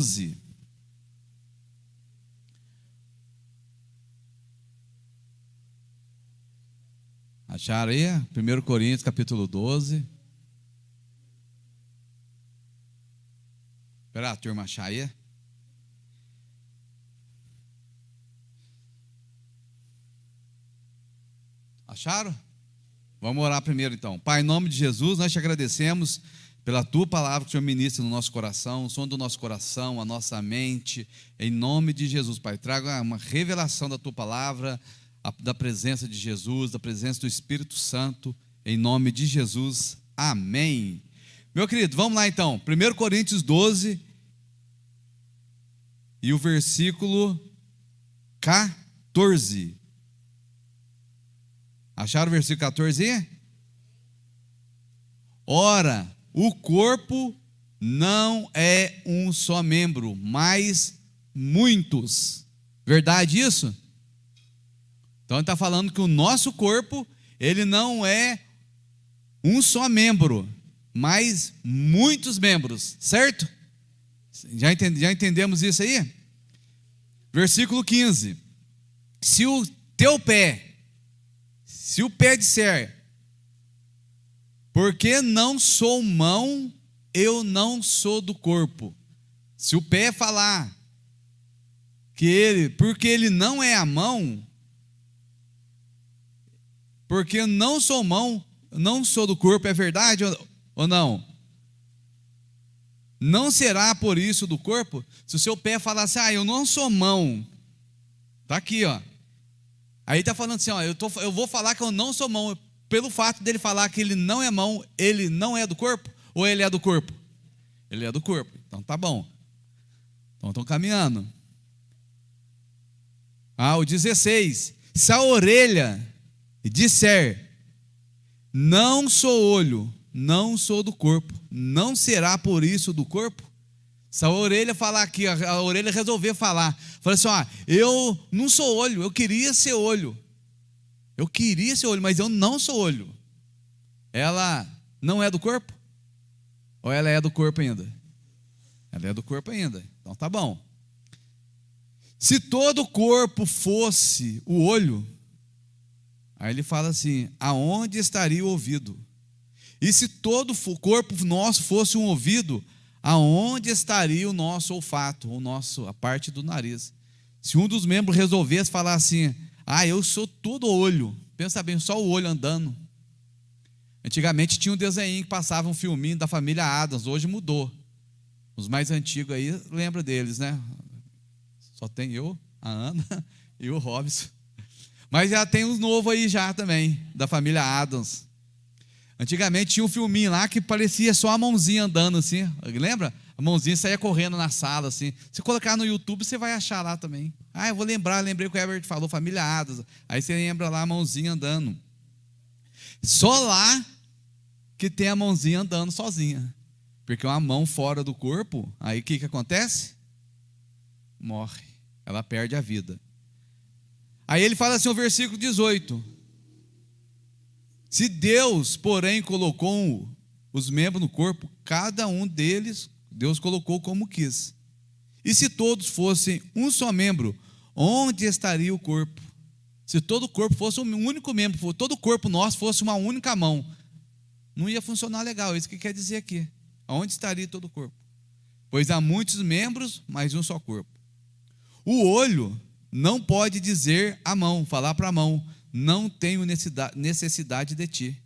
12. Acharam aí? 1 Coríntios, capítulo 12. Espera a turma achar aí. Acharam? Vamos orar primeiro então. Pai, em nome de Jesus, nós te agradecemos pela tua palavra que o Senhor ministra no nosso coração, o som do nosso coração, a nossa mente. Em nome de Jesus, Pai, traga uma revelação da tua palavra, da presença de Jesus, da presença do Espírito Santo, em nome de Jesus, amém. Meu querido, vamos lá então, 1 Coríntios 12, e o versículo 14, acharam o versículo 14? Ora, o corpo não é um só membro, mas muitos. Verdade isso? Então ele está falando que o nosso corpo, ele não é um só membro, mas muitos membros, certo? Já entendemos isso aí? Versículo 15. Se o pé disser, porque não sou mão, eu não sou do corpo. Se o pé falar porque ele não é a mão, porque eu não sou mão, não sou do corpo, é verdade ou não? Não será por isso do corpo? Se o seu pé falar assim, eu não sou mão, está aqui, ó. Aí está falando assim, eu vou falar que eu não sou mão, pelo fato dele falar que ele não é mão, ele não é do corpo? Ou ele é do corpo? Ele é do corpo, então tá bom. Então estão caminhando. O 16, se a orelha disser, não sou olho, não sou do corpo, não será por isso do corpo? Se a orelha falar aqui, a orelha resolver falar assim, eu não sou olho, eu queria ser olho, mas eu não sou olho. Ela não é do corpo? Ou ela é do corpo ainda? Ela é do corpo ainda, então tá bom. Se todo o corpo fosse o olho, aí ele fala assim, aonde estaria o ouvido? E se todo o corpo nosso fosse um ouvido, aonde estaria o nosso olfato, a parte do nariz? Se um dos membros resolvesse falar assim, eu sou todo olho, pensa bem, só o olho andando. Antigamente tinha um desenho que passava um filminho da família Addams, hoje mudou. Os mais antigos aí, lembra deles, né? Só tem eu, a Ana e o Robson. Mas já tem uns novos aí já também, da família Addams. Antigamente tinha um filminho lá que parecia só a mãozinha andando assim, lembra? A mãozinha saía correndo na sala assim. Se colocar no YouTube, você vai achar lá também. Eu vou lembrei que o Herbert falou, família Addams. Aí você lembra lá a mãozinha andando. Só lá que tem a mãozinha andando sozinha. Porque uma mão fora do corpo, aí o que acontece? Morre, ela perde a vida. Aí ele fala assim, o versículo 18. Se Deus, porém, colocou os membros no corpo, cada um deles, Deus colocou como quis. E se todos fossem um só membro, onde estaria o corpo? Se todo o corpo fosse um único membro, todo o corpo nosso fosse uma única mão, não ia funcionar legal, é isso que quer dizer aqui. Onde estaria todo o corpo? Pois há muitos membros, mas um só corpo. O olho não pode dizer à mão, falar para a mão, não tenho necessidade de ti.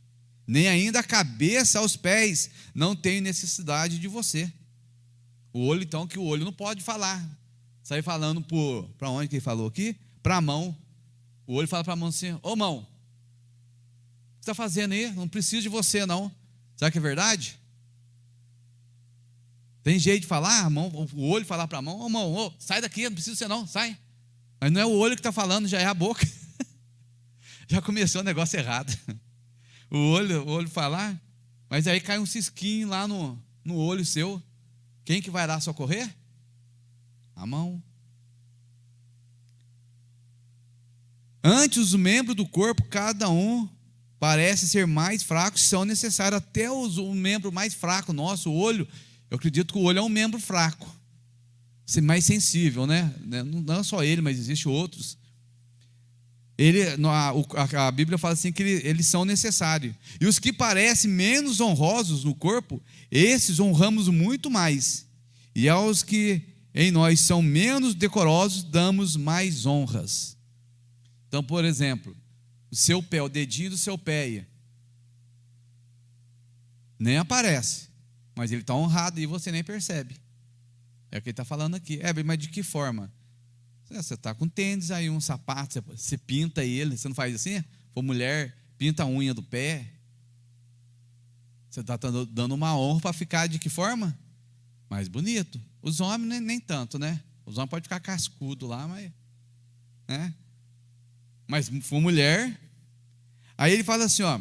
Nem ainda a cabeça aos pés, não tenho necessidade de você. O olho, então, que o olho não pode falar. Sair falando para onde que ele falou aqui? Para a mão. O olho fala para a mão assim, mão, o que você está fazendo aí? Não preciso de você não. Será que é verdade? Tem jeito de falar, a mão, o olho falar para a mão, mão, sai daqui, não precisa de você não, sai. Mas não é o olho que está falando, já é a boca. Já começou o negócio errado. O olho falar, mas aí cai um cisquinho lá no olho seu. Quem que vai lá socorrer? A mão. Antes, os membros do corpo, cada um parece ser mais fraco, são necessários. Até o membro mais fraco nosso, o olho, eu acredito que o olho é um membro fraco. mais sensível, né? Não só ele, mas existem outros. A Bíblia fala assim que eles são necessários. E os que parecem menos honrosos no corpo, esses honramos muito mais. E aos que em nós são menos decorosos, damos mais honras. Então, por exemplo, o seu pé, o dedinho do seu pé, nem aparece, mas ele está honrado e você nem percebe. É o que ele está falando aqui. Mas de que forma? Você está com tênis aí, um sapato, você pinta ele, você não faz assim? For mulher, pinta a unha do pé. Você está dando uma honra para ficar de que forma? Mais bonito. Os homens nem tanto, né? Os homens podem ficar cascudo lá, mas... né? Mas for mulher... Aí ele fala assim, ó...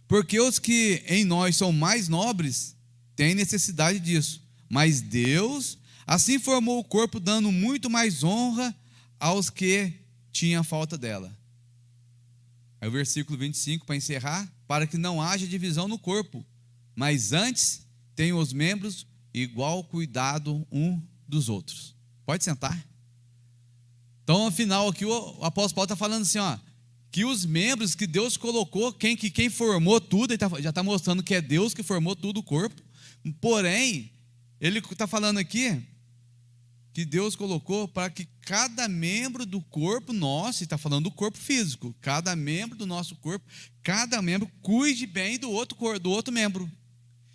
Porque os que em nós são mais nobres têm necessidade disso. Mas Deus assim formou o corpo, dando muito mais honra aos que tinham falta dela. Aí o versículo 25, para encerrar: para que não haja divisão no corpo, mas antes tenham os membros igual cuidado um dos outros. Pode sentar. Então, afinal, aqui o apóstolo Paulo está falando assim, ó, que os membros que Deus colocou, quem formou tudo, ele já está mostrando que é Deus que formou tudo o corpo. Porém, ele está falando aqui que Deus colocou para que cada membro do corpo nosso, está falando do corpo físico, cada membro do nosso corpo, cada membro cuide bem do outro membro.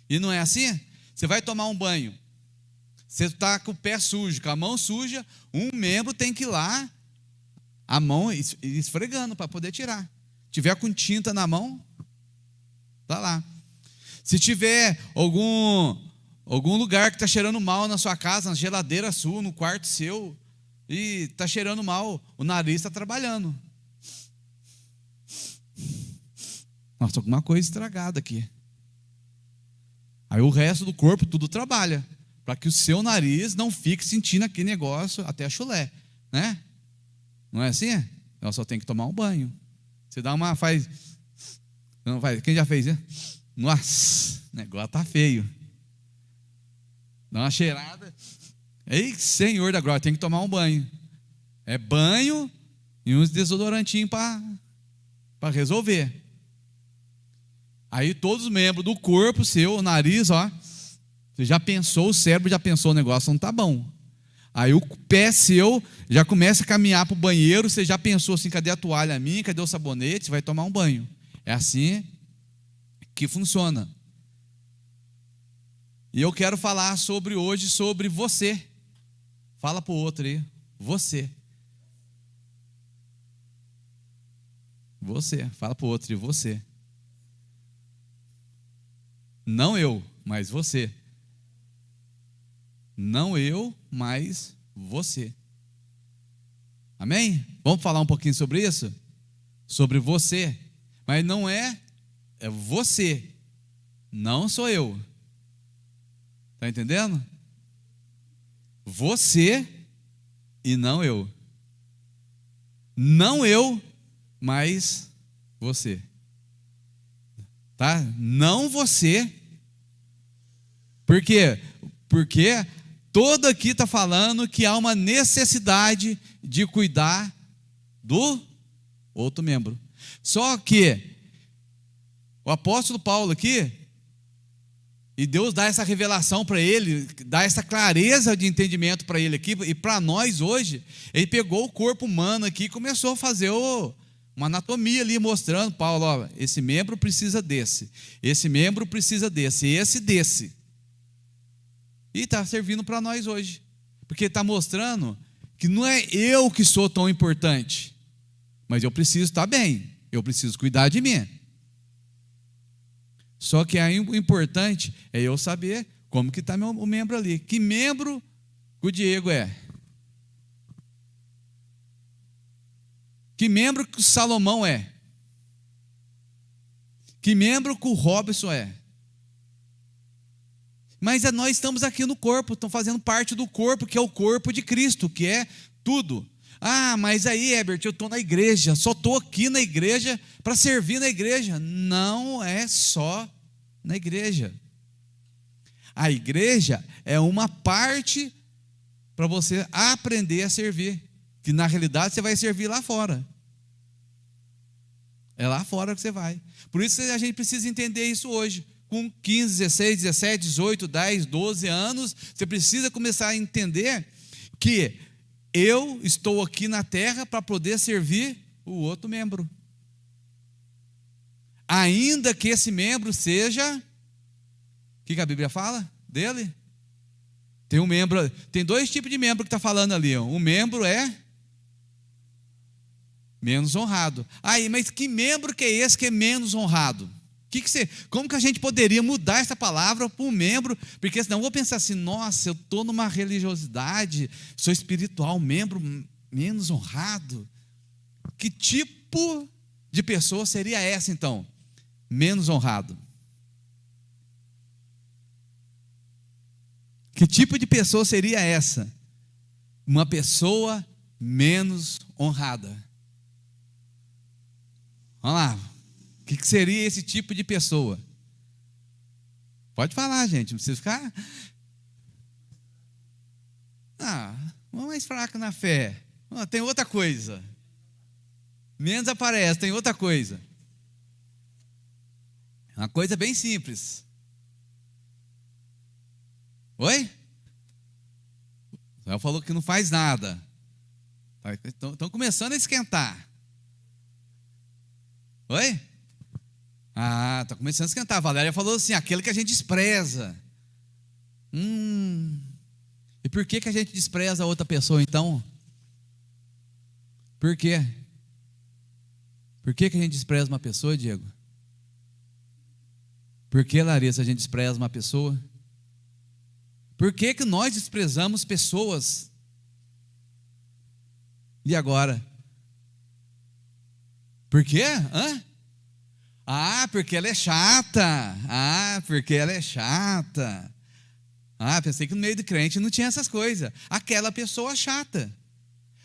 E não é assim? Você vai tomar um banho, você está com o pé sujo, com a mão suja, um membro tem que ir lá, a mão esfregando para poder tirar. Se tiver com tinta na mão, está lá. Se tiver algum lugar que está cheirando mal na sua casa, na geladeira sua, no quarto seu, e está cheirando mal, o nariz está trabalhando. Nossa, alguma coisa estragada aqui. Aí o resto do corpo tudo trabalha, para que o seu nariz não fique sentindo aquele negócio até a chulé, né? Não é assim? Então só tem que tomar um banho. Você dá uma, não faz, quem já fez, né? Nossa, o negócio tá feio. Dá uma cheirada. Ei, Senhor da glória, tem que tomar um banho. É banho e uns desodorantinhos para resolver. Aí todos os membros do corpo seu, o nariz, ó, você já pensou, o cérebro já pensou, o negócio não tá bom. Aí o pé seu já começa a caminhar para o banheiro, você já pensou assim, cadê a toalha minha, cadê o sabonete? Você vai tomar um banho. É assim que funciona. E eu quero falar hoje sobre você. Fala para o outro aí, você. Você, fala para o outro aí, você. Não eu, mas você. Não eu, mas você. Amém? Vamos falar um pouquinho sobre isso? Sobre você. Mas não é você. Não sou eu. Está entendendo? Você e não eu. Não eu, mas você. Tá? Não você. Por quê? Porque todo aqui está falando que há uma necessidade de cuidar do outro membro. Só que o apóstolo Paulo aqui, e Deus dá essa revelação para ele, dá essa clareza de entendimento para ele aqui, e para nós hoje, ele pegou o corpo humano aqui e começou a fazer uma anatomia ali, mostrando, Paulo, ó, esse membro precisa desse, esse membro precisa desse, esse desse. E está servindo para nós hoje, porque está mostrando que não é eu que sou tão importante, mas eu preciso estar bem, eu preciso cuidar de mim. Só que aí o importante é eu saber como que está o membro ali. Que membro que o Diego é? Que membro que o Salomão é? Que membro que o Robson é? Mas nós estamos aqui no corpo, estamos fazendo parte do corpo, que é o corpo de Cristo, que é tudo. Ah, mas aí, Herbert, eu estou na igreja, só estou aqui na igreja para servir na igreja. Não é só na igreja. A igreja é uma parte para você aprender a servir, que na realidade você vai servir lá fora. É lá fora que você vai. Por isso a gente precisa entender isso hoje. Com 15, 16, 17, 18, 10, 12 anos, você precisa começar a entender que eu estou aqui na terra para poder servir o outro membro. Ainda que esse membro seja, o que a Bíblia fala dele? Tem dois tipos de membro que está falando ali. Um membro é menos honrado. Aí, mas que membro que é esse que é menos honrado? Como que a gente poderia mudar essa palavra para um membro? Porque senão eu vou pensar assim, nossa, eu estou numa religiosidade, sou espiritual, membro menos honrado. Que tipo de pessoa seria essa então? Menos honrado. Que tipo de pessoa seria essa? Uma pessoa menos honrada. Vamos lá. O que seria esse tipo de pessoa? Pode falar, gente, não precisa ficar. Uma mais fraca na fé. Tem outra coisa. Menos aparece, tem outra coisa. Uma coisa bem simples. Oi? Ela falou que não faz nada. Estão começando a esquentar. Oi? Está começando a esquentar. A Valéria falou assim, aquele que a gente despreza. E por que a gente despreza a outra pessoa então? Por quê? Por que a gente despreza uma pessoa, Diego? Por que, Larissa, a gente despreza uma pessoa? Por que nós desprezamos pessoas? E agora? Por quê? Porque ela é chata. Porque ela é chata. Pensei que no meio de crente não tinha essas coisas. Aquela pessoa chata.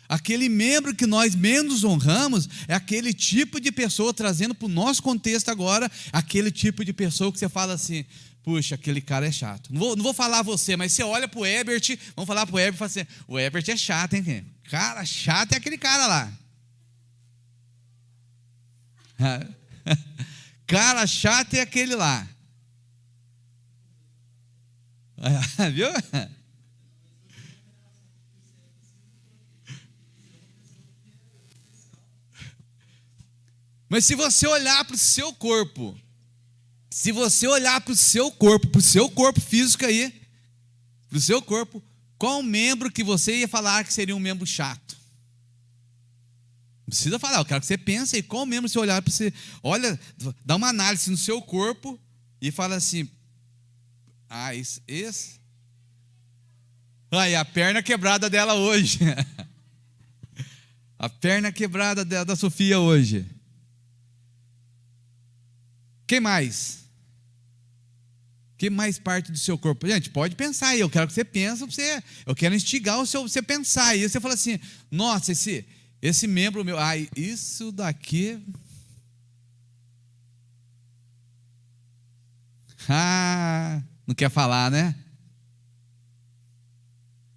Aquele membro que nós menos honramos é aquele tipo de pessoa, trazendo para o nosso contexto agora, aquele tipo de pessoa que você fala assim, puxa, aquele cara é chato. Não vou falar você, mas você olha para o Ebert, vamos falar para o Ebert e fala assim, o Ebert é chato, hein? Cara chato é aquele cara lá. Cara chato é aquele lá. Viu? Mas se você olhar para o seu corpo, para o seu corpo físico aí, para o seu corpo, qual membro que você ia falar que seria um membro chato? Não precisa falar, eu quero que você pense aí, qual membro você olhar para você, olha, dá uma análise no seu corpo e fala assim, esse. A perna quebrada dela hoje. A perna quebrada da Sofia hoje. Quem mais? Que mais parte do seu corpo? Gente, pode pensar aí, eu quero que você pense, eu quero instigar você pensar aí. Você fala assim, nossa, esse membro meu, isso daqui, não quer falar, né?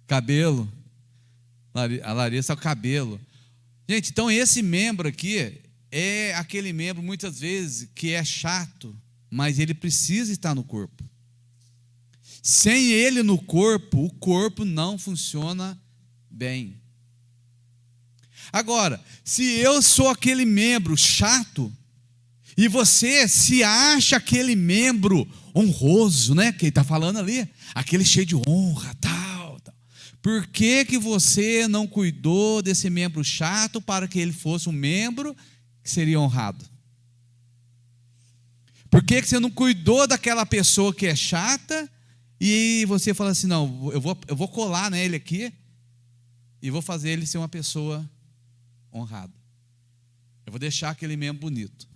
Cabelo, a Larissa é o cabelo. Gente, então esse membro aqui é aquele membro muitas vezes que é chato, mas ele precisa estar no corpo. Sem ele no corpo, o corpo não funciona bem. Agora, se eu sou aquele membro chato, e você se acha aquele membro honroso, né? Que ele está falando ali, aquele cheio de honra, tal. Por que você não cuidou desse membro chato para que ele fosse um membro que seria honrado? Por que você não cuidou daquela pessoa que é chata e você fala assim, não, eu vou colar nele aqui e vou fazer ele ser uma pessoa honrada. Eu vou deixar aquele membro bonito.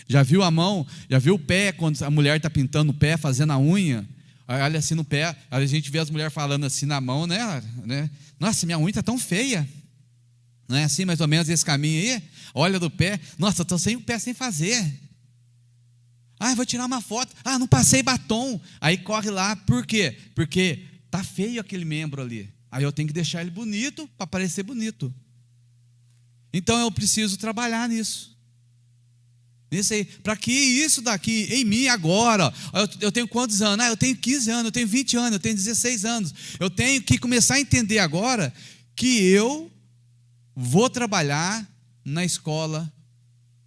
Já viu a mão, já viu o pé, quando a mulher está pintando o pé, fazendo a unha, olha assim no pé, a gente vê as mulheres falando assim na mão, né? Nossa, minha unha está tão feia. Não é assim mais ou menos esse caminho aí? Olha do pé, nossa, estou sem o pé sem fazer. Vou tirar uma foto, não passei batom. Aí corre lá, por quê? Porque está feio aquele membro ali. Aí eu tenho que deixar ele bonito para parecer bonito. Então eu preciso trabalhar nisso. Nisso aí, para que isso daqui em mim agora, eu tenho quantos anos? Eu tenho 15 anos, eu tenho 20 anos, eu tenho 16 anos. Eu tenho que começar a entender agora que eu vou trabalhar na escola,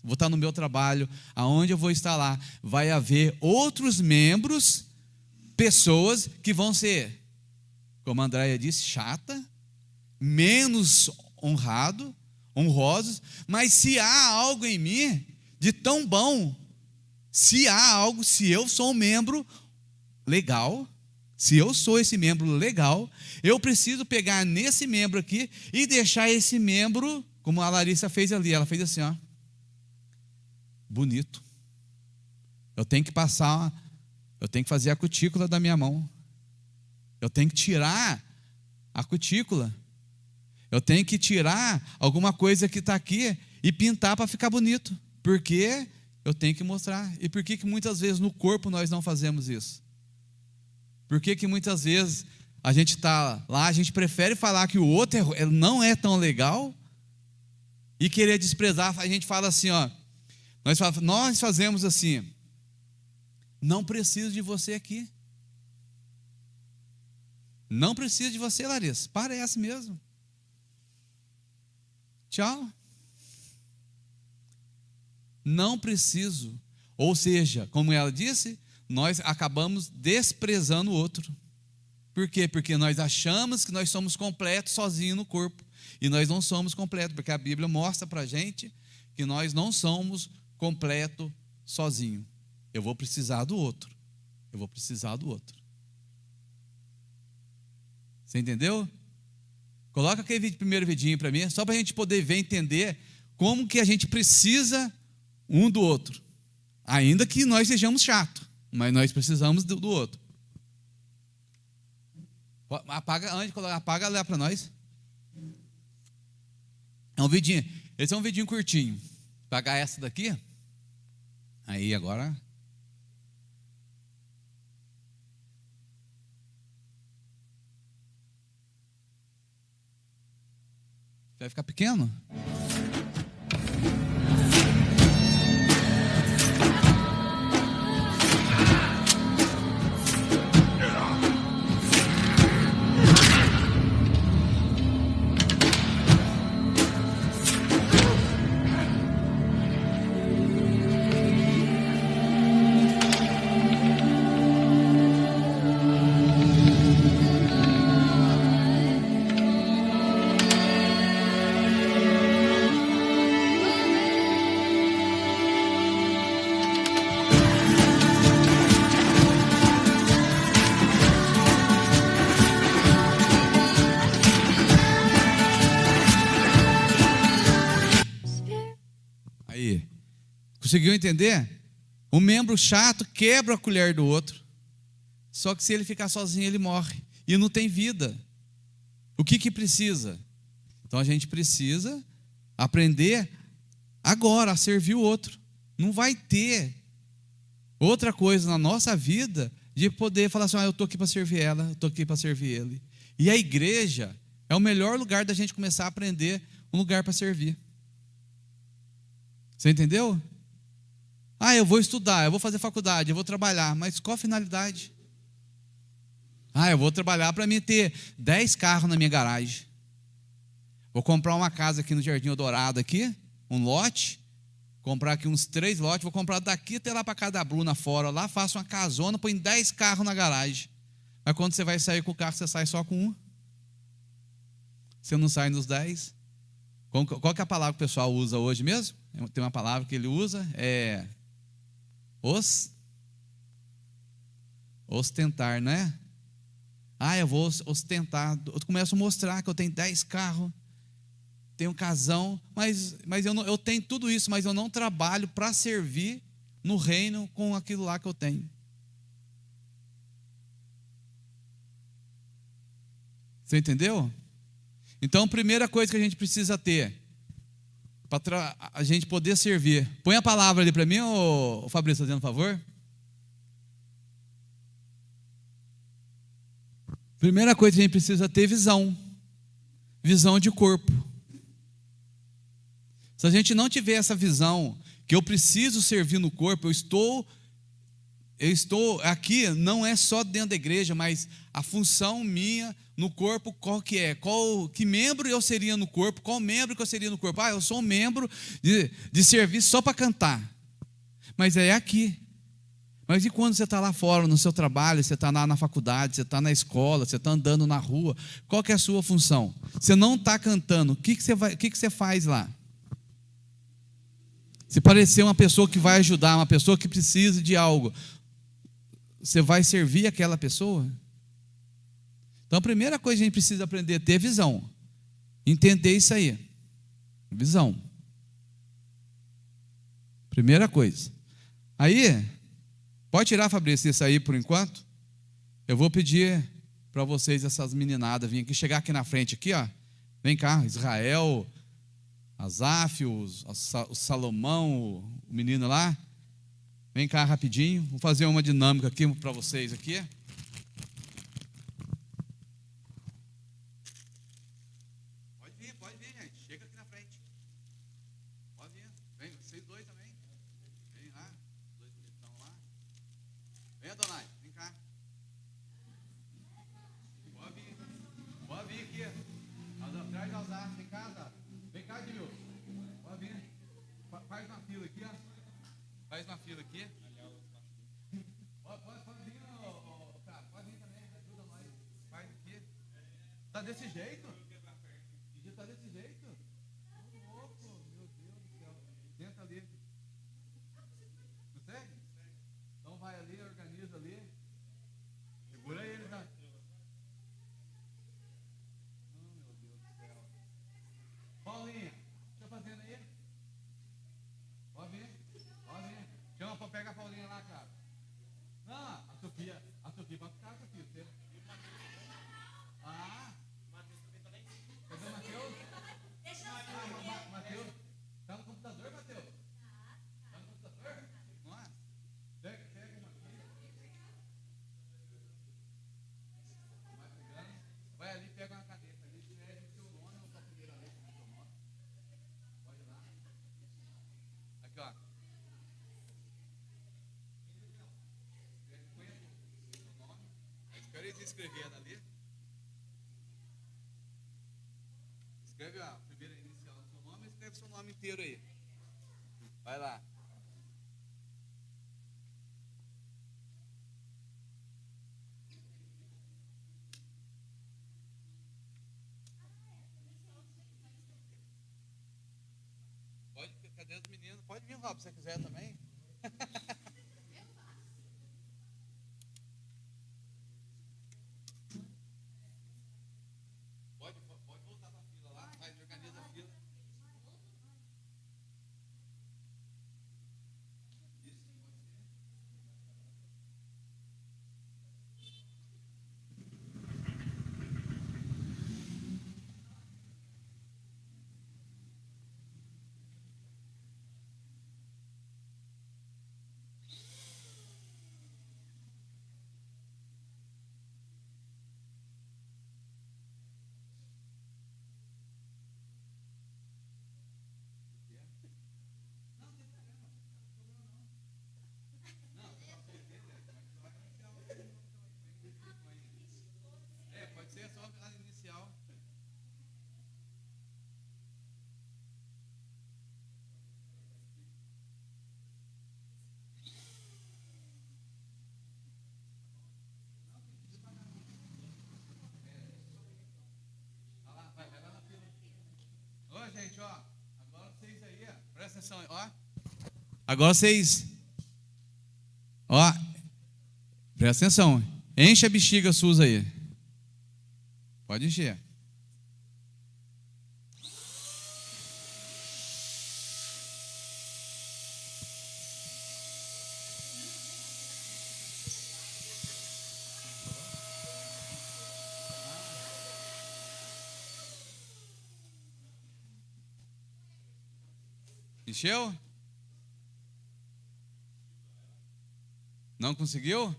vou estar no meu trabalho, aonde eu vou estar lá, vai haver outros membros, pessoas que vão ser, como a Andréia disse, chata, menos honrosos, mas se há algo em mim de tão bom, se eu sou um membro legal, se eu sou esse membro legal, eu preciso pegar nesse membro aqui e deixar esse membro, como a Larissa fez ali, ela fez assim, ó, bonito. Eu tenho que fazer a cutícula da minha mão. Eu tenho que tirar a cutícula. Eu tenho que tirar alguma coisa que está aqui e pintar para ficar bonito. Porque eu tenho que mostrar. E por que muitas vezes no corpo nós não fazemos isso? Por que muitas vezes a gente está lá, a gente prefere falar que o outro não é tão legal e querer desprezar? A gente fala assim, ó, nós fazemos assim: não preciso de você aqui. Não preciso de você, Larissa. Parece mesmo. Tchau. Não preciso. Ou seja, como ela disse, nós acabamos desprezando o outro. Por quê? Porque nós achamos que nós somos completos sozinhos no corpo. E nós não somos completos, porque a Bíblia mostra para a gente que nós não somos completos sozinhos. Eu vou precisar do outro. Eu vou precisar do outro. Você entendeu? Coloca aquele primeiro vidinho para mim, só para a gente poder ver e entender como que a gente precisa um do outro. Ainda que nós sejamos chatos, mas nós precisamos do outro. Apaga lá para nós. É um vidinho. Esse é um vidinho curtinho. Apagar essa daqui. Aí agora. Vai ficar pequeno? Aí, conseguiu entender? Um membro chato quebra a colher do outro. Só que se ele ficar sozinho, ele morre. E não tem vida. O que precisa? Então a gente precisa aprender agora a servir o outro. Não vai ter outra coisa na nossa vida de poder falar assim: eu estou aqui para servir ela, eu estou aqui para servir ele. E a igreja é o melhor lugar da gente começar a aprender um lugar para servir. Você entendeu? Eu vou estudar, eu vou fazer faculdade, eu vou trabalhar, mas qual a finalidade? Eu vou trabalhar para mim ter 10 carros na minha garagem. Vou comprar uma casa aqui no Jardim Eldorado, aqui, um lote, comprar aqui uns 3 lotes, vou comprar daqui até lá para casa da Bruna fora, lá faço uma casona, põe 10 carros na garagem. Mas quando você vai sair com o carro, você sai só com um. Você não sai nos 10. Qual que é a palavra que o pessoal usa hoje mesmo? Tem uma palavra que ele usa, é ostentar, não é? Eu vou ostentar. Eu começo a mostrar que eu tenho 10 carros, tenho um casão, mas eu tenho tudo isso, mas eu não trabalho para servir no reino com aquilo lá que eu tenho. Você entendeu? Então, a primeira coisa que a gente precisa ter para a gente poder servir. Põe a palavra ali para mim, ô Fabrício, fazendo um favor. Primeira coisa que a gente precisa ter: visão. visão de corpo. Se a gente não tiver essa visão que eu preciso servir no corpo, eu estou aqui, não é só dentro da igreja, mas a função minha no corpo, qual que é? Que membro eu seria no corpo? Qual membro que eu seria no corpo? Eu sou um membro de serviço só para cantar. Mas é aqui. Mas e quando você está lá fora, no seu trabalho, você está lá na faculdade, você está na escola, você está andando na rua, qual que é a sua função? Você não está cantando, o que você faz lá? Se parecer uma pessoa que vai ajudar, uma pessoa que precisa de algo, você vai servir aquela pessoa? Então a primeira coisa que a gente precisa aprender é ter visão. Entender isso aí. Visão. Primeira coisa. Aí, pode tirar, Fabrício, isso aí por enquanto. Eu vou pedir para vocês, essas meninadas, virem aqui, chegar aqui na frente, aqui, ó. Vem cá, Israel, Asaf, o Salomão, o menino lá. Vem cá rapidinho. Vou fazer uma dinâmica aqui para vocês aqui. Pode vir, gente. Chega aqui na frente. Pode vir. Vem, vocês dois também. Vem lá. Os dois que estão lá. Vem, Adonai. Vem cá. Pode vir aqui. Atrás de Alzar. Vem cá, Alzar. Vem cá, Edmilson. Pode vir. Faz uma fila aqui, ó. Faz uma fila aqui. Pode vir, cara. Pode vir também. Ajuda nós. Faz aqui. Tá desse jeito? Tá desse jeito? Ô, louco, meu Deus do céu. Senta ali. Consegue? Então vai ali, organiza ali. Segura ele, tá? Oh, meu Deus do céu. Paulinha, o que tá fazendo aí? Pode vir. Chama pra pegar a Paulinha lá, cara. Não, a Sofia vai ficar, Sofia. Você... Ah! Cadê o Matheus? Matheus, tá no computador, Matheus? Tá no computador? Não é? Pega uma aqui. Vai pegando. Vai ali, pega uma caneta ali, escreve o seu nome ou sua primeira letra do seu nome. Pode ir lá. Aqui, ó. Escreve o seu nome. Espera ele escrever ali. Escreve a primeira inicial do seu nome e escreve o seu nome inteiro aí. Vai lá. Pode, cadê os meninos? Pode vir, Rob, se você quiser também. Pode voltar para a fila lá, faz, organiza a fila. Pode ser só a inicial. Vai lá na fila. Ô, gente, ó. Agora vocês aí, ó. Presta atenção, ó. Agora vocês. Ó. Presta atenção. Enche a bexiga suas aí. Pode encher. Encheu? Não conseguiu?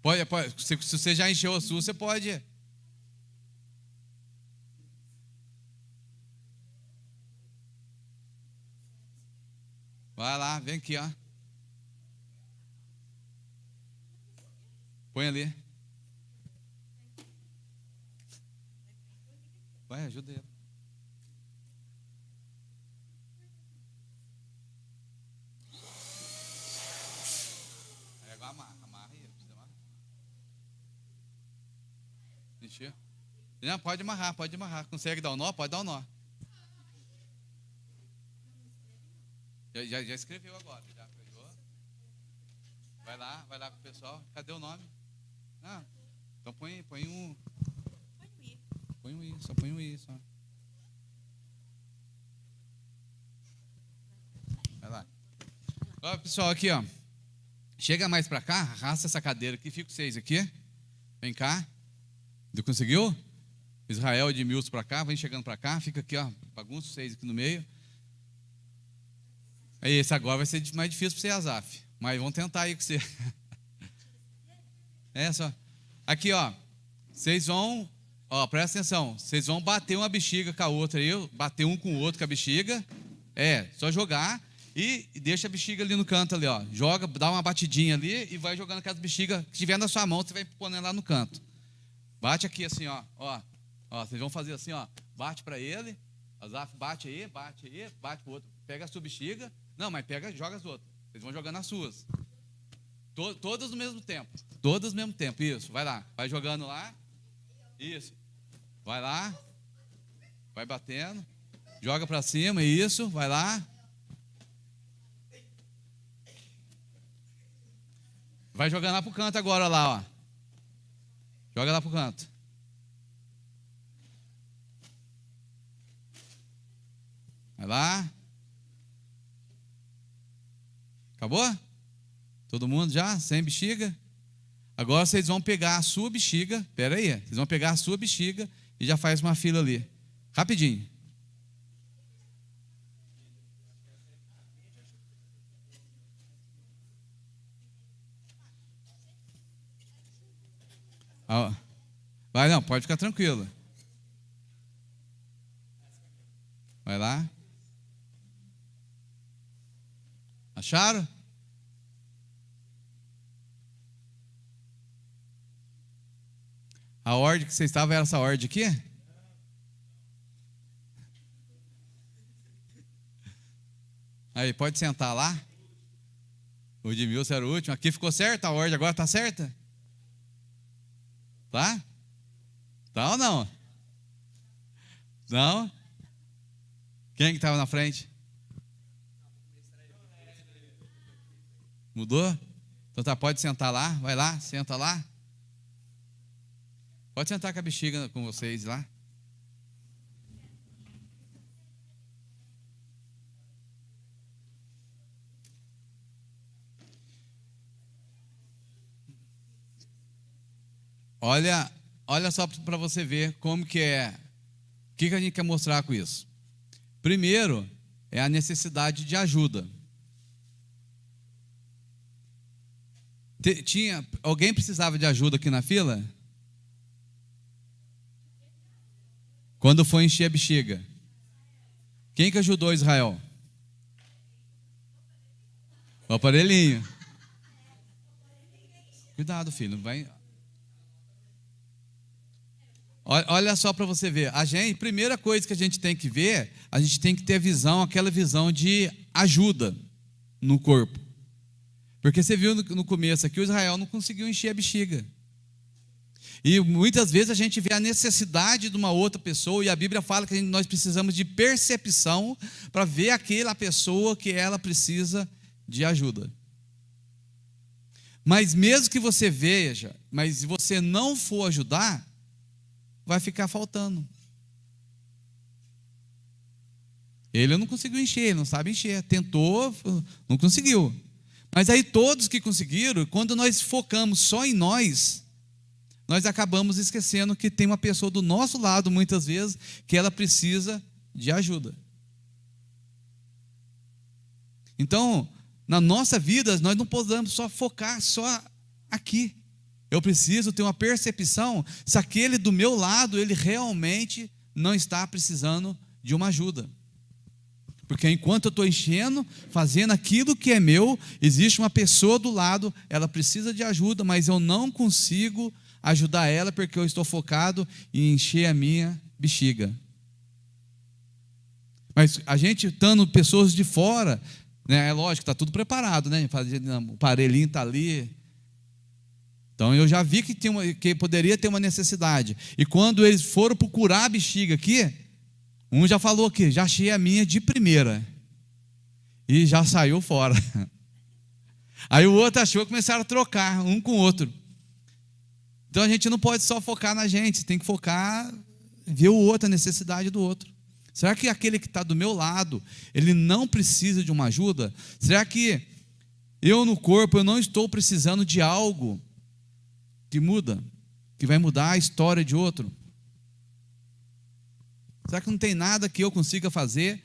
Pode. Se você já encheu a sua, você pode. Vai lá, vem aqui, ó. Põe ali. Vai, ajuda ele. Aí agora amarra aí. Encheu. Não, pode amarrar. Consegue dar o nó? Pode dar o nó. Já escreveu agora, já pegou. Vai lá com o pessoal. Cadê o nome? Ah, então põe um. Põe um I, só põe um I, só. Vai lá. Ó, pessoal, aqui, ó. Chega mais pra cá, arrasta essa cadeira aqui, fica vocês aqui. Vem cá. Conseguiu? Israel e Edmilson pra cá, vem chegando pra cá, fica aqui, ó. Bagunça vocês aqui no meio. Aí, esse agora vai ser mais difícil para você, Azaf. Mas vamos tentar aí com você. É só. Aqui, ó. Vocês vão. Ó, presta atenção. Vocês vão bater uma bexiga com a outra aí. Bater um com o outro com a bexiga. Só jogar. E deixa a bexiga ali no canto ali, ó. Joga, dá uma batidinha ali e vai jogando com as bexigas que tiver na sua mão, você vai pondo lá no canto. Bate aqui assim, ó. Ó, vocês vão fazer assim, ó. Bate para ele. Azaf, bate aí, bate pro outro. Pega a sua bexiga. Não, mas joga as outras. Vocês vão jogando as suas. Todas no mesmo tempo. Todas no mesmo tempo. Isso, vai lá. Vai jogando lá. Isso. Vai lá. Vai batendo. Joga pra cima. Isso, vai lá. Vai jogando lá pro canto agora, lá, ó. Joga lá pro canto. Vai lá. Acabou? Todo mundo já? Sem bexiga? Agora vocês vão pegar a sua bexiga. Espera aí. Vocês vão pegar a sua bexiga e já faz uma fila ali. Rapidinho. Vai não, pode ficar tranquilo. Vai lá. Acharam? A ordem que você estava era essa ordem aqui? Aí, pode sentar lá. O Edmilson era o último. Aqui ficou certa a ordem, agora está certa? Tá? Tá ou não? Não? Quem que estava na frente? Mudou? Então tá, pode sentar lá, vai lá, senta lá. Pode sentar com a bexiga com vocês lá. Olha só para você ver como que é. O que a gente quer mostrar com isso? Primeiro, é a necessidade de ajuda. Alguém precisava de ajuda aqui na fila? Quando foi encher a bexiga? Quem que ajudou Israel? O aparelhinho. Cuidado, filho, não vai. Olha só para você ver. Primeira coisa que a gente tem que ver, a gente tem que ter aquela visão de ajuda no corpo. Porque você viu no começo aqui, o Israel não conseguiu encher a bexiga. E muitas vezes a gente vê a necessidade de uma outra pessoa, e a Bíblia fala que nós precisamos de percepção para ver aquela pessoa que ela precisa de ajuda. Mas mesmo que você veja, mas se você não for ajudar, vai ficar faltando. Ele não conseguiu encher, ele não sabe encher. Tentou, não conseguiu. Mas aí todos que conseguiram, quando nós focamos só em nós acabamos esquecendo que tem uma pessoa do nosso lado, muitas vezes, que ela precisa de ajuda. Então, na nossa vida, nós não podemos só focar só aqui. Eu preciso ter uma percepção se aquele do meu lado, ele realmente não está precisando de uma ajuda. Porque enquanto eu estou enchendo, fazendo aquilo que é meu, existe uma pessoa do lado, ela precisa de ajuda, mas eu não consigo ajudar ela porque eu estou focado em encher a minha bexiga. Mas a gente estando pessoas de fora, né, é lógico, está tudo preparado, né? O aparelhinho está ali. Então eu já vi que poderia ter uma necessidade. E quando eles foram procurar a bexiga aqui, um já falou aqui, já achei a minha de primeira. E já saiu fora. Aí o outro achou, começaram a trocar um com o outro. Então a gente não pode só focar na gente, tem que focar, ver o outro, a necessidade do outro. Será que aquele que está do meu lado, ele não precisa de uma ajuda? Será que eu no corpo, eu não estou precisando de algo que muda, que vai mudar a história de outro? Será que não tem nada que eu consiga fazer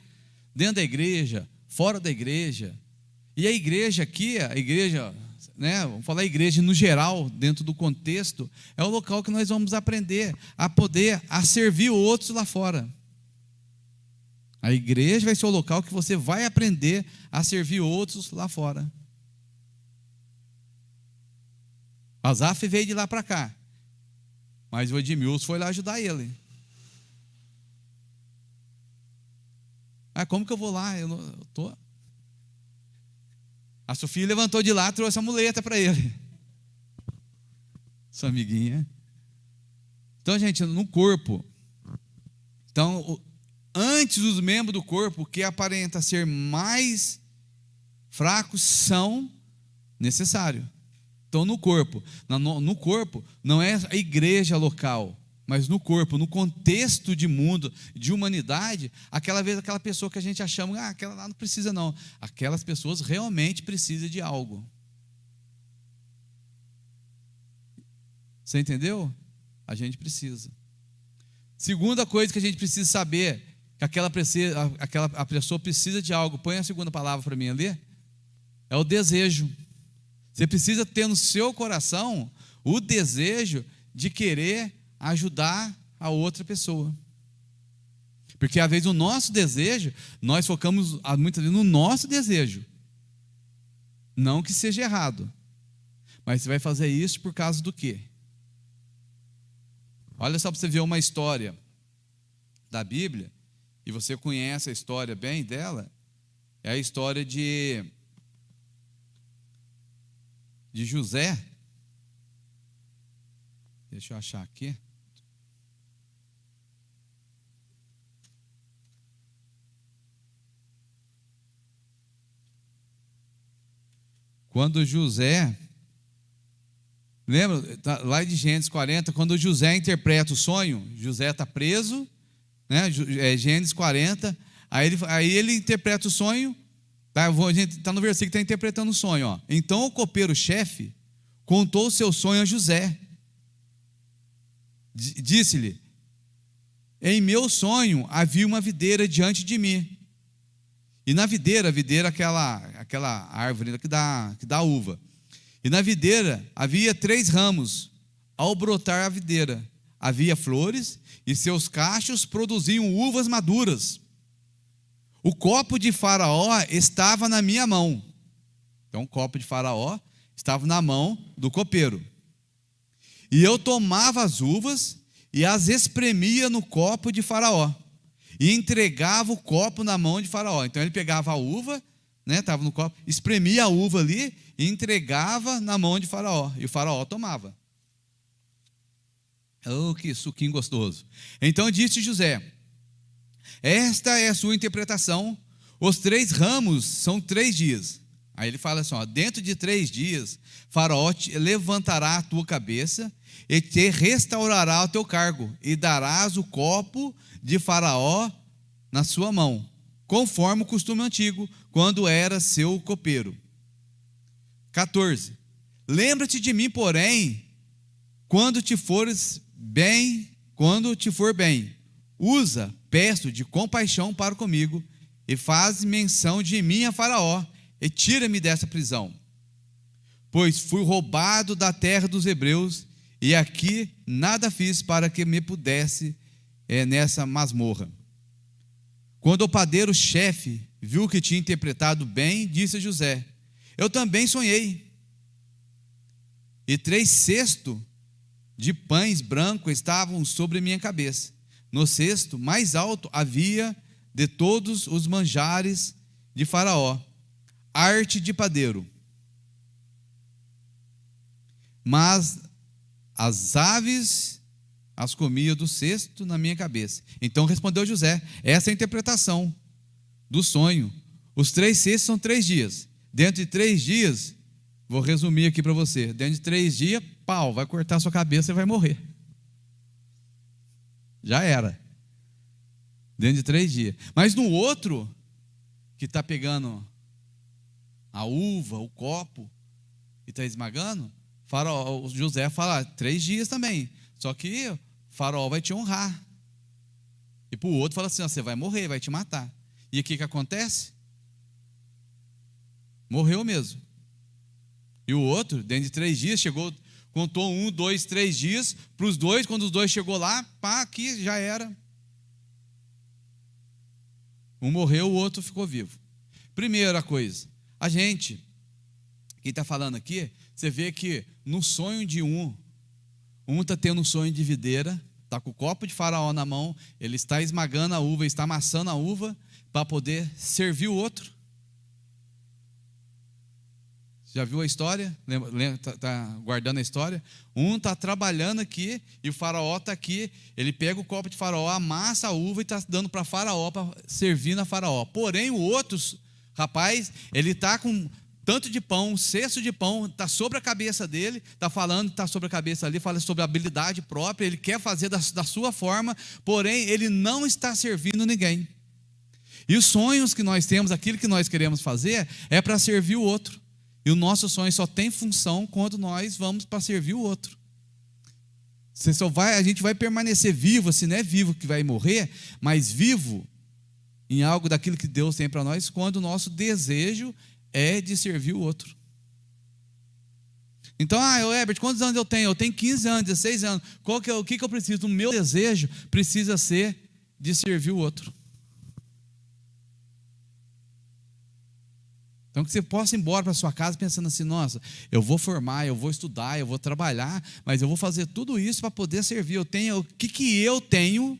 dentro da igreja, fora da igreja? E a igreja aqui, a igreja, né, vamos falar igreja no geral, dentro do contexto, é o local que nós vamos aprender a servir outros lá fora. A igreja vai ser o local que você vai aprender a servir outros lá fora. Asaf veio de lá para cá, mas o Edmilson foi lá ajudar ele. Como que eu vou lá? Eu tô... A Sofia levantou de lá, trouxe a muleta para ele. Sua amiguinha. Então, gente, no corpo. Então, antes os membros do corpo que aparentam ser mais fracos são necessários. Então, no corpo não é a igreja local, mas no corpo, no contexto de mundo, de humanidade, aquela pessoa que a gente achamos, aquela lá não precisa não. Aquelas pessoas realmente precisam de algo. Você entendeu? A gente precisa. Segunda coisa que a gente precisa saber, que a pessoa precisa de algo, põe a segunda palavra para mim ali, é o desejo. Você precisa ter no seu coração o desejo de querer ajudar a outra pessoa. Porque às vezes o nosso desejo, nós focamos muitas vezes no nosso desejo. Não que seja errado, mas você vai fazer isso por causa do quê? Olha só para você ver uma história da Bíblia, e você conhece a história bem dela, é a história de José. Deixa eu achar aqui. Quando José, lembra, lá de Gênesis 40, quando José interpreta o sonho, José está preso, né? Gênesis 40, aí ele interpreta o sonho, tá? A gente está no versículo que está interpretando o sonho, ó. Então o copeiro-chefe contou o seu sonho a José. Disse-lhe: em meu sonho havia uma videira diante de mim. E na videira, aquela árvore que dá uva. E na videira havia 3 ramos. Ao brotar a videira, havia flores, e seus cachos produziam uvas maduras. O copo de Faraó estava na minha mão. Então o copo de Faraó estava na mão do copeiro. E eu tomava as uvas e as espremia no copo de Faraó, e entregava o copo na mão de Faraó. Então ele pegava a uva, né, estava no copo, espremia a uva ali e entregava na mão de Faraó, e o Faraó tomava. Oh, que suquinho gostoso. Então disse José: esta é a sua interpretação, os 3 ramos são 3 dias. Aí ele fala assim, ó, dentro de 3 dias, Faraó levantará a tua cabeça e te restaurará o teu cargo, e darás o copo de Faraó na sua mão, conforme o costume antigo, quando era seu copeiro. 14. Lembra-te de mim, porém, quando te for bem, usa, peço, de compaixão para comigo, e faz menção de mim a Faraó, e tira-me dessa prisão. Pois fui roubado da terra dos hebreus, e aqui nada fiz para que me pudesse nessa masmorra. Quando o padeiro-chefe viu que tinha interpretado bem, disse a José: eu também sonhei, e 3 cestos de pães brancos estavam sobre minha cabeça. No cesto mais alto havia de todos os manjares de Faraó, arte de padeiro, mas as aves as comia do cesto na minha cabeça. Então respondeu José: essa é a interpretação do sonho. Os 3 cestos são 3 dias. Dentro de 3 dias, vou resumir aqui para você, dentro de 3 dias, pau, vai cortar sua cabeça e vai morrer. Já era. Dentro de 3 dias. Mas no outro, que está pegando a uva, o copo, e está esmagando, Faraó, José fala: 3 dias também. Só que o Faraó vai te honrar. E para o outro fala assim: ó, você vai morrer, vai te matar. E o que acontece? Morreu mesmo. E o outro, dentro de 3 dias, chegou, contou 1, 2, 3 dias, para os 2, quando os 2 chegou lá, pá, aqui já era. Um morreu, o outro ficou vivo. Primeira coisa, a gente, quem está falando aqui, você vê que no sonho de um está tendo um sonho de videira, está com o copo de Faraó na mão, ele está esmagando a uva, está amassando a uva, para poder servir o outro. Já viu a história? Está guardando a história? Um está trabalhando aqui e o Faraó está aqui. Ele pega o copo de Faraó, amassa a uva e está dando para Faraó, para servir na Faraó. Porém, o outro rapaz, ele está com tanto de pão, um cesto de pão, está sobre a cabeça dele, está falando, está sobre a cabeça ali, fala sobre a habilidade própria, ele quer fazer da sua forma, porém, ele não está servindo ninguém. E os sonhos que nós temos, aquilo que nós queremos fazer, é para servir o outro. E o nosso sonho só tem função quando nós vamos para servir o outro. A gente vai permanecer vivo, se não é vivo que vai morrer, mas vivo em algo daquilo que Deus tem para nós, quando o nosso desejo é de servir o outro. Então, Herbert, quantos anos eu tenho? Eu tenho 15 anos, 16 anos. O que eu preciso? O meu desejo precisa ser de servir o outro. Então que você possa ir embora para sua casa pensando assim: nossa, eu vou formar, eu vou estudar, eu vou trabalhar, mas eu vou fazer tudo isso para poder servir. O que eu tenho? O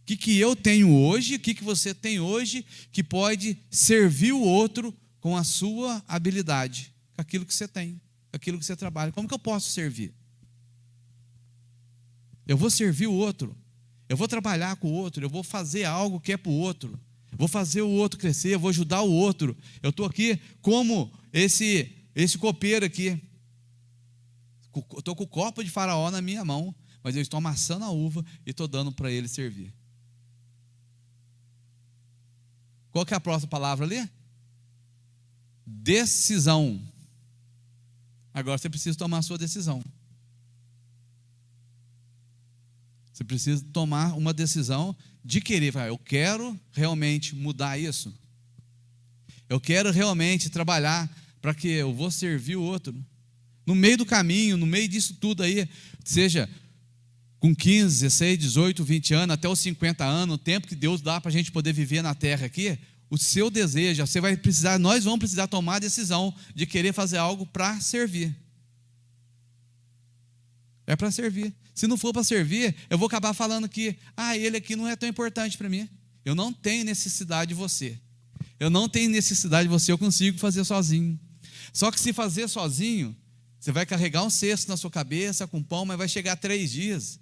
que eu tenho hoje? O que você tem hoje que pode servir o outro com a sua habilidade, com aquilo que você tem, com aquilo que você trabalha? Como que eu posso servir? Eu vou servir o outro, eu vou trabalhar com o outro, eu vou fazer algo que é para o outro. Vou fazer o outro crescer, eu vou ajudar o outro. Eu estou aqui como esse copeiro aqui. Eu estou com o copo de Faraó na minha mão, mas eu estou amassando a uva e estou dando para ele servir. Qual que é a próxima palavra ali? Decisão. Agora você precisa tomar a sua decisão. Você precisa tomar uma decisão de querer. Eu quero realmente mudar isso. Eu quero realmente trabalhar para que eu vou servir o outro. No meio do caminho, no meio disso tudo aí, seja com 15, 16, 18, 20 anos, até os 50 anos, o tempo que Deus dá para a gente poder viver na terra aqui, o seu desejo, nós vamos precisar tomar a decisão de querer fazer algo para servir. É para servir. Se não for para servir, eu vou acabar falando que ele aqui não é tão importante para mim. Eu não tenho necessidade de você. Eu não tenho necessidade de você, eu consigo fazer sozinho. Só que se fazer sozinho, você vai carregar um cesto na sua cabeça com pão, mas vai chegar 3 dias.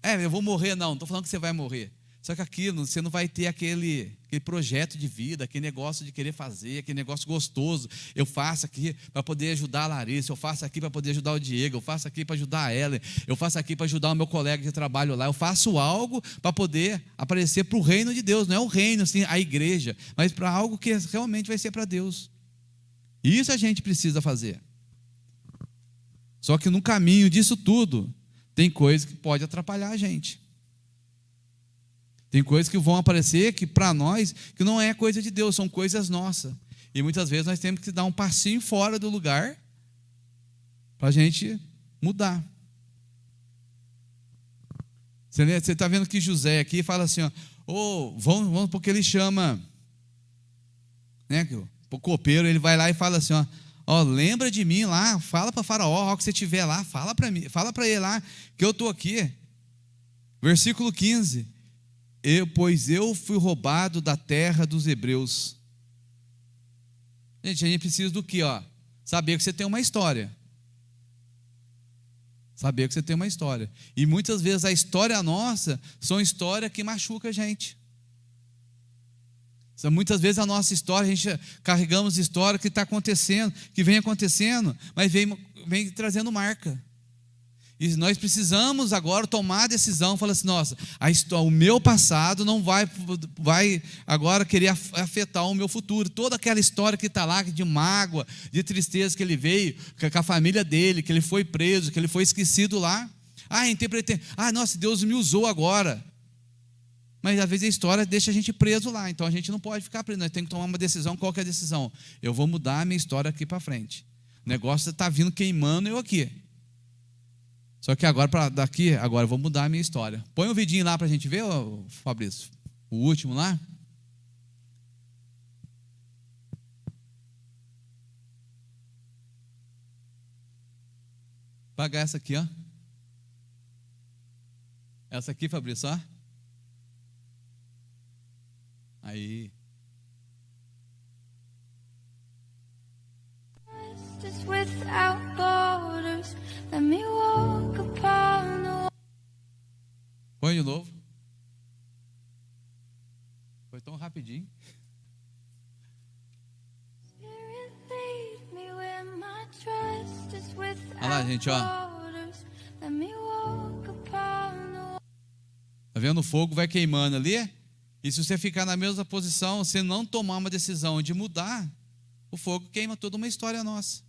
Eu vou morrer. Não estou falando que você vai morrer. Só que aquilo, você não vai ter aquele projeto de vida, aquele negócio de querer fazer, aquele negócio gostoso. Eu faço aqui para poder ajudar a Larissa, eu faço aqui para poder ajudar o Diego, eu faço aqui para ajudar a Ellen, eu faço aqui para ajudar o meu colega de trabalho lá. Eu faço algo para poder aparecer para o reino de Deus. Não é o reino, assim, a igreja, mas para algo que realmente vai ser para Deus. Isso a gente precisa fazer. Só que no caminho disso tudo, tem coisa que pode atrapalhar a gente. Tem coisas que vão aparecer que para nós, que não é coisa de Deus, são coisas nossas. E muitas vezes nós temos que dar um passinho fora do lugar para a gente mudar. Você está vendo que José aqui fala assim, ó, vamos porque ele chama, né, o copeiro, ele vai lá e fala assim, ó, lembra de mim lá, fala para Faraó, ó, que você estiver lá, fala para mim, fala para ele lá, que eu estou aqui. Versículo 15, pois eu fui roubado da terra dos hebreus. Gente, a gente precisa do quê? Saber que você tem uma história. Saber que você tem uma história. E muitas vezes a história nossa são histórias que machucam a gente. Muitas vezes a nossa história, a gente carregamos história que está acontecendo, que vem acontecendo, mas vem trazendo marca. E nós precisamos agora tomar a decisão, falar assim, nossa, o meu passado não vai agora querer afetar o meu futuro. Toda aquela história que está lá, de mágoa, de tristeza que ele veio, com a família dele, que ele foi preso, que ele foi esquecido lá. Interpretei, nossa, Deus me usou agora. Mas às vezes a história deixa a gente preso lá, então a gente não pode ficar preso, nós temos que tomar uma decisão. Qual que é a decisão? Eu vou mudar a minha história aqui para frente. O negócio está vindo queimando eu aqui. Só que agora eu vou mudar a minha história. Põe um vidinho lá para a gente ver, Fabrício. O último lá. Pagar essa aqui, ó. Essa aqui, Fabrício, ó. Aí. Põe de novo. Foi tão rapidinho. Olha lá, gente, ó. Tá vendo? O fogo vai queimando ali. E se você ficar na mesma posição, se não tomar uma decisão de mudar, o fogo queima toda uma história nossa.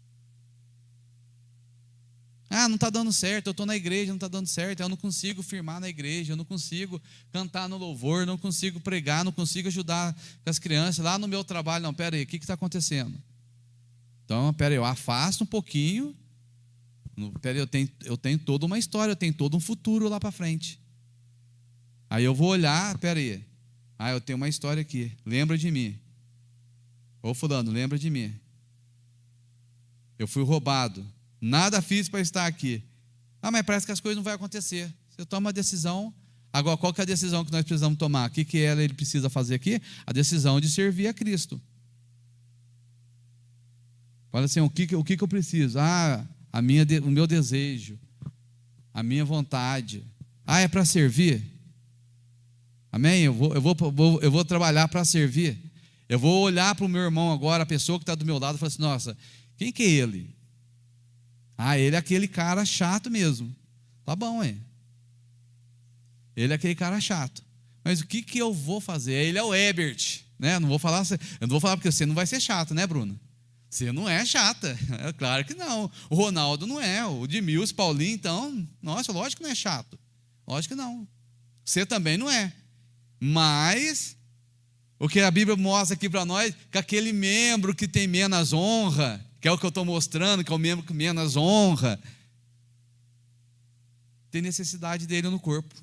Não está dando certo, eu estou na igreja, não está dando certo, eu não consigo firmar na igreja, eu não consigo cantar no louvor, não consigo pregar, não consigo ajudar as crianças, lá no meu trabalho, não, pera aí, o que está acontecendo? Então, pera aí, eu afasto um pouquinho, pera aí, eu tenho toda uma história, eu tenho todo um futuro lá para frente. Aí eu vou olhar, pera aí, eu tenho uma história aqui, lembra de mim. Ô fulano, lembra de mim. Eu fui roubado. Nada fiz para estar aqui. Mas parece que as coisas não vão acontecer. Você toma uma decisão. Agora, qual que é a decisão que nós precisamos tomar? O que ele precisa fazer aqui? A decisão de servir a Cristo. Fala assim, o que eu preciso? O meu desejo, a minha vontade. É para servir? Amém? Eu vou trabalhar para servir. Eu vou olhar para o meu irmão agora, a pessoa que está do meu lado, e falar assim, nossa, quem que é ele? Ele é aquele cara chato mesmo. Tá bom, Ele é aquele cara chato. Mas o que eu vou fazer? Ele é o Ebert, né? Eu não vou falar porque você não vai ser chato, né, Bruno? Você não é chata. É claro que não. O Ronaldo não é. O Edmilson, Paulinho, então, nossa, lógico que não é chato. Lógico que não. Você também não é. Mas o que a Bíblia mostra aqui para nós, que aquele membro que tem menos honra, que é o que eu estou mostrando, que é o membro que menos honra, tem necessidade dele no corpo.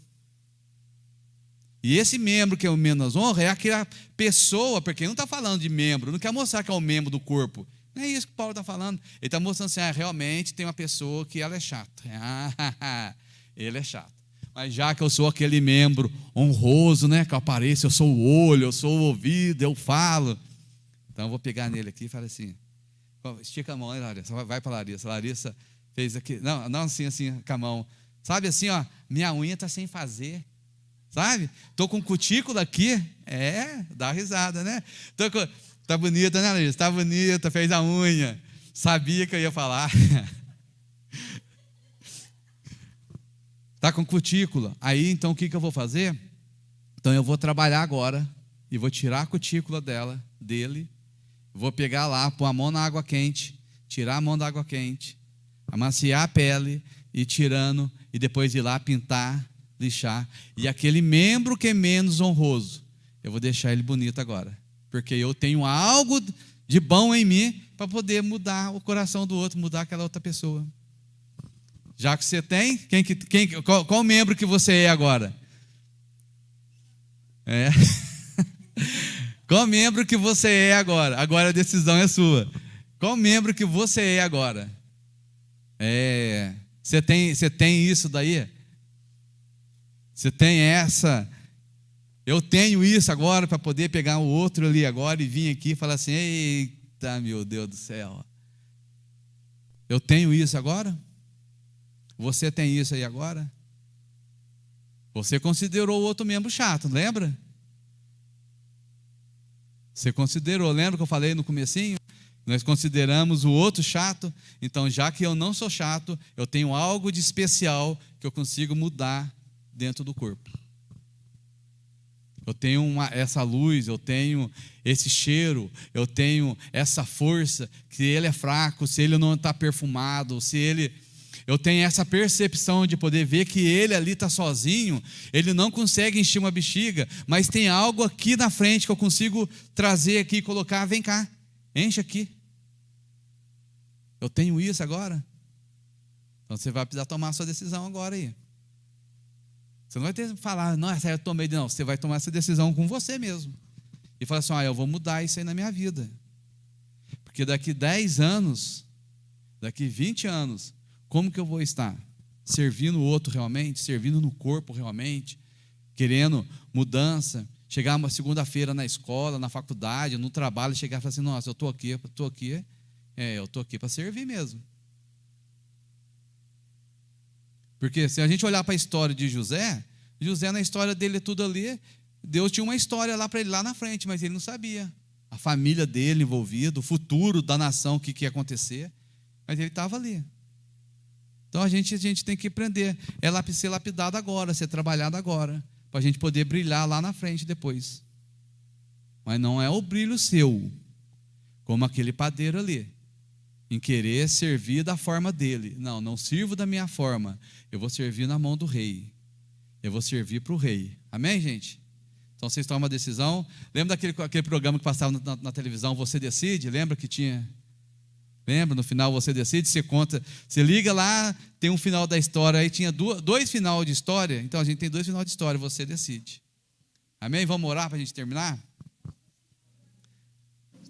E esse membro que é o menos honra é aquela pessoa, porque ele não está falando de membro, não quer mostrar que é o membro do corpo. Não é isso que Paulo está falando. Ele está mostrando assim, realmente tem uma pessoa que ela é chata. Ele é chato. Mas já que eu sou aquele membro honroso, né, que eu apareço, eu sou o olho, eu sou o ouvido, eu falo. Então eu vou pegar nele aqui e falar assim, estica a mão, né, Larissa? Vai para a Larissa. Larissa fez aqui, não assim, com a mão. Sabe assim, minha unha está sem fazer. Sabe? Estou com cutícula aqui. Dá risada, né? Tá bonita, né, Larissa? Tá bonita, fez a unha. Sabia que eu ia falar. Tá com cutícula. Aí, então, o que eu vou fazer? Então, eu vou trabalhar agora e vou tirar a cutícula dele. Vou pegar lá, pôr a mão na água quente, tirar a mão da água quente, amaciar a pele, e tirando, e depois ir lá pintar, lixar. E aquele membro que é menos honroso, eu vou deixar ele bonito agora, porque eu tenho algo de bom em mim para poder mudar o coração do outro, mudar aquela outra pessoa. Já que você tem, qual membro que você é agora? É. Qual membro que você é agora? Agora a decisão é sua. Qual membro que você é agora? Você tem isso daí? Você tem essa? Eu tenho isso agora para poder pegar o outro ali agora e vir aqui e falar assim: eita, meu Deus do céu. Eu tenho isso agora? Você tem isso aí agora? Você considerou o outro membro chato, lembra? Você considerou, lembra que eu falei no comecinho? Nós consideramos o outro chato. Então, já que eu não sou chato, eu tenho algo de especial que eu consigo mudar dentro do corpo. Eu tenho essa luz, eu tenho esse cheiro, eu tenho essa força. Se ele é fraco, se ele não está perfumado, eu tenho essa percepção de poder ver que ele ali está sozinho, ele não consegue encher uma bexiga, mas tem algo aqui na frente que eu consigo trazer aqui e colocar. Vem cá, enche aqui. Eu tenho isso agora. Então você vai precisar tomar a sua decisão agora aí. Você não vai ter que falar, nossa, eu tomei. Não, você vai tomar essa decisão com você mesmo. E falar assim, eu vou mudar isso aí na minha vida. Porque daqui 10 anos, daqui 20 anos, como que eu vou estar? Servindo o outro realmente? Servindo no corpo realmente? Querendo mudança? Chegar uma segunda-feira na escola, na faculdade, no trabalho, chegar e falar assim, nossa, eu estou aqui para servir mesmo. Porque se a gente olhar para a história de José, na história dele tudo ali, Deus tinha uma história lá para ele lá na frente, mas ele não sabia. A família dele envolvida, o futuro da nação, o que ia acontecer, mas ele estava ali. Então a gente tem que aprender, ser lapidado agora, ser trabalhado agora, para a gente poder brilhar lá na frente depois. Mas não é o brilho seu, como aquele padeiro ali, em querer servir da forma dele. Não sirvo da minha forma, eu vou servir na mão do rei, eu vou servir para o rei. Amém, gente? Então vocês tomam uma decisão. Lembra daquele programa que passava na televisão, Você Decide? Lembra que tinha? Lembra? No final você decide, você conta, você liga lá, tem um final da história, aí tinha dois finais de história, então a gente tem 2 finais de história, você decide. Amém? Vamos orar para a gente terminar?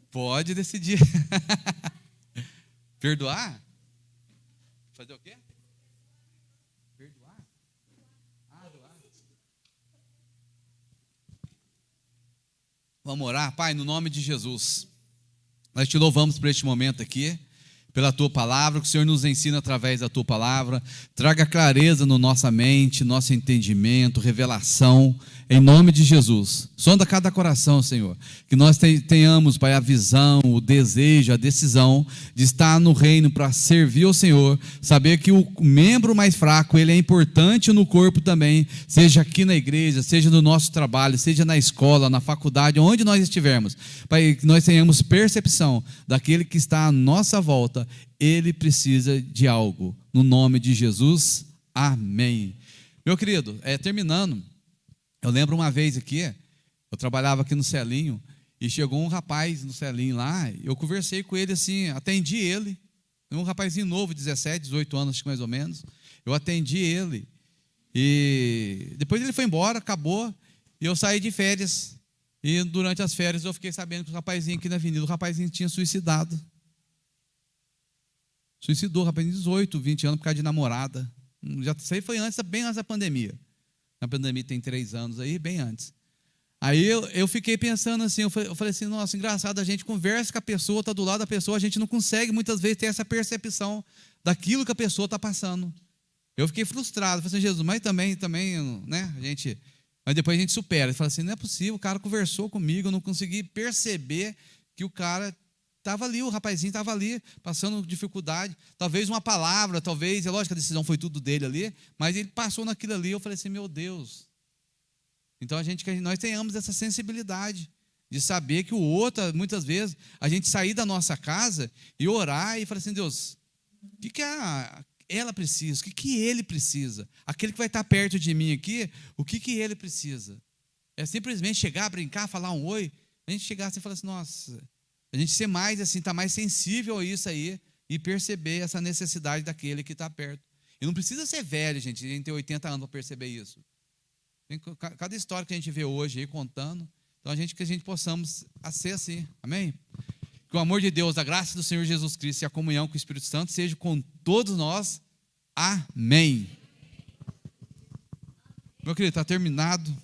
Pode decidir. Perdoar? Fazer o quê? Perdoar? Doar. Vamos orar? Pai, no nome de Jesus, nós te louvamos por este momento aqui, pela Tua Palavra, que o Senhor nos ensina através da Tua Palavra. Traga clareza na nossa mente, nosso entendimento, revelação, em nome de Jesus. Sonda cada coração, Senhor, que nós tenhamos, Pai, a visão, o desejo, a decisão de estar no reino para servir ao Senhor, saber que o membro mais fraco, ele é importante no corpo também, seja aqui na igreja, seja no nosso trabalho, seja na escola, na faculdade, onde nós estivermos, Pai, que nós tenhamos percepção daquele que está à nossa volta, ele precisa de algo, no nome de Jesus, amém. Meu querido, terminando, eu lembro uma vez aqui, eu trabalhava aqui no Celinho, e chegou um rapaz no Celinho lá, eu conversei com ele assim, atendi ele, um rapazinho novo, 17, 18 anos, acho que mais ou menos, eu atendi ele, e depois ele foi embora, acabou, e eu saí de férias, e durante as férias eu fiquei sabendo que o rapazinho aqui na avenida, o rapazinho tinha suicidado. Suicidou, rapazinho de 18, 20 anos por causa de namorada. Isso aí foi bem antes da pandemia. A pandemia tem 3 anos aí, bem antes. Aí eu fiquei pensando assim, eu falei assim, nossa, engraçado, a gente conversa com a pessoa, está do lado da pessoa, a gente não consegue muitas vezes ter essa percepção daquilo que a pessoa está passando. Eu fiquei frustrado, falei assim, Jesus, mas também, né, mas depois a gente supera. Ele fala assim, não é possível, o cara conversou comigo, eu não consegui perceber que o cara estava ali, o rapazinho estava ali, passando dificuldade, talvez uma palavra, talvez, é lógico que a decisão foi tudo dele ali, mas ele passou naquilo ali, eu falei assim, meu Deus. Então que nós tenhamos essa sensibilidade de saber que o outro, muitas vezes, a gente sair da nossa casa e orar e falar assim, Deus, o que ela precisa, o que ele precisa, aquele que vai estar perto de mim aqui, o que ele precisa? É simplesmente chegar, brincar, falar um oi, a gente chegar assim e falar assim, nossa, a gente ser mais assim, estar mais sensível a isso aí e perceber essa necessidade daquele que está perto. E não precisa ser velho, gente, a gente ter 80 anos para perceber isso. Tem cada história que a gente vê hoje aí contando, então que a gente possamos ser assim, amém? Que o amor de Deus, a graça do Senhor Jesus Cristo e a comunhão com o Espírito Santo seja com todos nós, amém. Meu querido, está terminado.